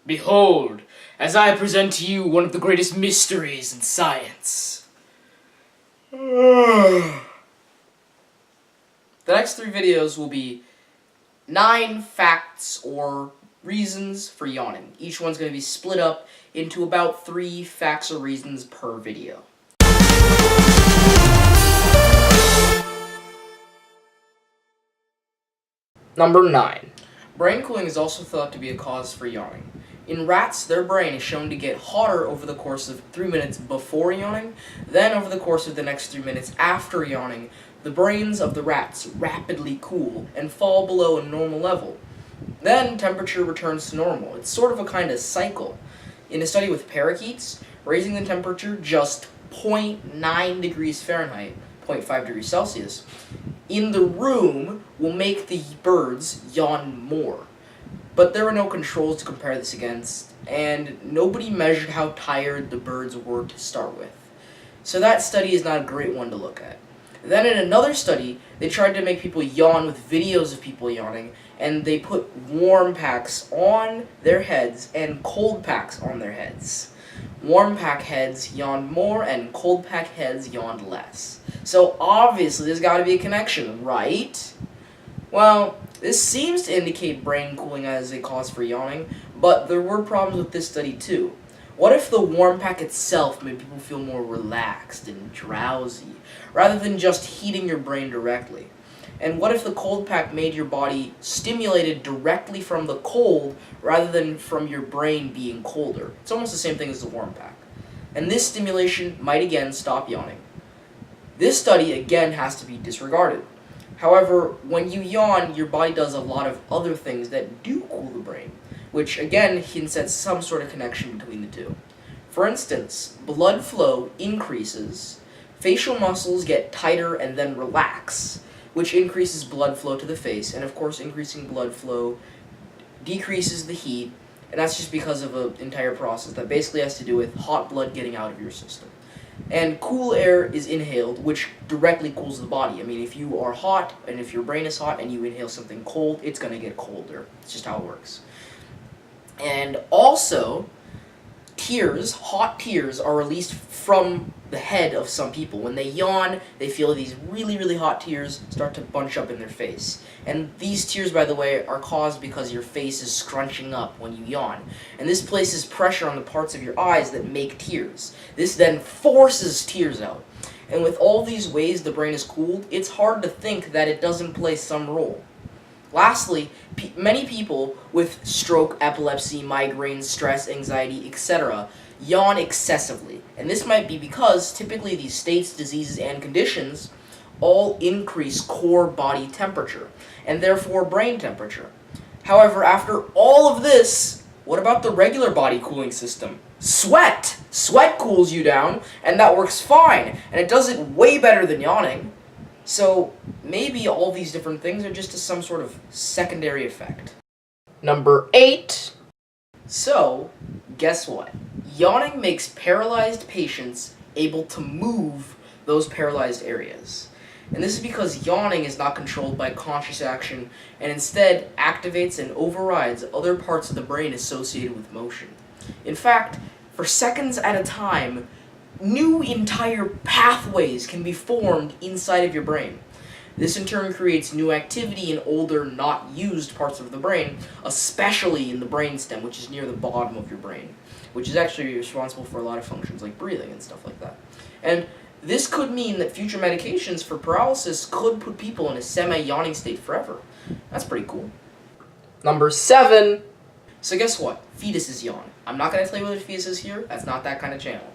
Behold, as I present to you one of the greatest mysteries in science. The next 3 videos will be 9 facts or reasons for yawning. Each one's going to be split up into about 3 facts or reasons per video. Number 9. Brain cooling is also thought to be a cause for yawning. In rats, their brain is shown to get hotter over the course of 3 minutes before yawning, then over the course of the next 3 minutes after yawning, the brains of the rats rapidly cool and fall below a normal level. Then temperature returns to normal. It's sort of a kind of cycle. In a study with parakeets, raising the temperature just 0.9 degrees Fahrenheit, 0.5 degrees Celsius, in the room will make the birds yawn more. But there were no controls to compare this against, and nobody measured how tired the birds were to start with. So that study is not a great one to look at. Then in another study, they tried to make people yawn with videos of people yawning, and they put warm packs on their heads and cold packs on their heads. Warm pack heads yawned more, and cold pack heads yawned less. So obviously there's got to be a connection, right? Well, this seems to indicate brain cooling as a cause for yawning, but there were problems with this study too. What if the warm pack itself made people feel more relaxed and drowsy, rather than just heating your brain directly? And what if the cold pack made your body stimulated directly from the cold, rather than from your brain being colder? It's almost the same thing as the warm pack. And this stimulation might again stop yawning. This study again has to be disregarded. However, when you yawn, your body does a lot of other things that do cool the brain, which again hints at some sort of connection between the two. For instance, blood flow increases, facial muscles get tighter and then relax, which increases blood flow to the face, and of course increasing blood flow decreases the heat, and that's just because of an entire process that basically has to do with hot blood getting out of your system. And cool air is inhaled, which directly cools the body. I mean, if you are hot, and if your brain is hot, and you inhale something cold, it's going to get colder. It's just how it works. And also, hot tears, are released from the head of some people. When they yawn, they feel these really, really hot tears start to bunch up in their face. And these tears, by the way, are caused because your face is scrunching up when you yawn. And this places pressure on the parts of your eyes that make tears. This then forces tears out. And with all these ways the brain is cooled, it's hard to think that it doesn't play some role. Lastly, many people with stroke, epilepsy, migraines, stress, anxiety, etc. yawn excessively. And this might be because typically these states, diseases, and conditions all increase core body temperature, and therefore brain temperature. However, after all of this, what about the regular body cooling system? Sweat! Sweat cools you down, and that works fine, and it does it way better than yawning. So maybe all these different things are just some sort of secondary effect. Number 8. So, guess what? Yawning makes paralyzed patients able to move those paralyzed areas. And this is because yawning is not controlled by conscious action and instead activates and overrides other parts of the brain associated with motion. In fact, for seconds at a time, new entire pathways can be formed inside of your brain. This in turn creates new activity in older, not used parts of the brain, especially in the brainstem, which is near the bottom of your brain, which is actually responsible for a lot of functions like breathing and stuff like that. And this could mean that future medications for paralysis could put people in a semi-yawning state forever. That's pretty cool. Number 7. So guess what? Fetuses yawn. I'm not going to tell you what a fetus is here. That's not that kind of channel.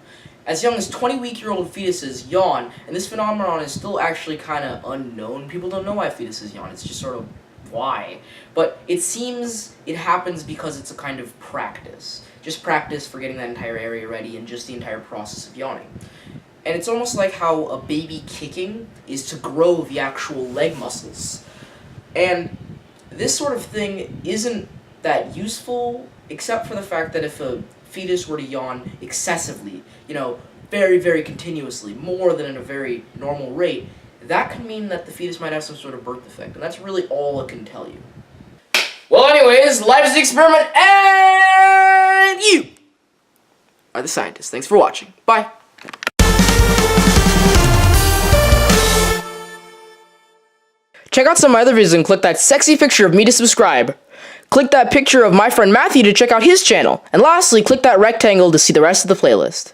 As young as 20-week-old fetuses yawn, and this phenomenon is still actually kind of unknown. People don't know why fetuses yawn. It's just sort of why. But it seems it happens because it's a kind of practice. Just practice for getting that entire area ready and just the entire process of yawning. And it's almost like how a baby kicking is to grow the actual leg muscles. And this sort of thing isn't that useful, except for the fact that if a fetus were to yawn excessively, very, very continuously, more than at a very normal rate, that could mean that the fetus might have some sort of birth defect, and that's really all it can tell you. Well anyways, life is the experiment, and... the scientists. Thanks for watching. Bye. Check out some of my other videos and click that sexy picture of me to subscribe. Click that picture of my friend Matthew to check out his channel. And lastly, click that rectangle to see the rest of the playlist.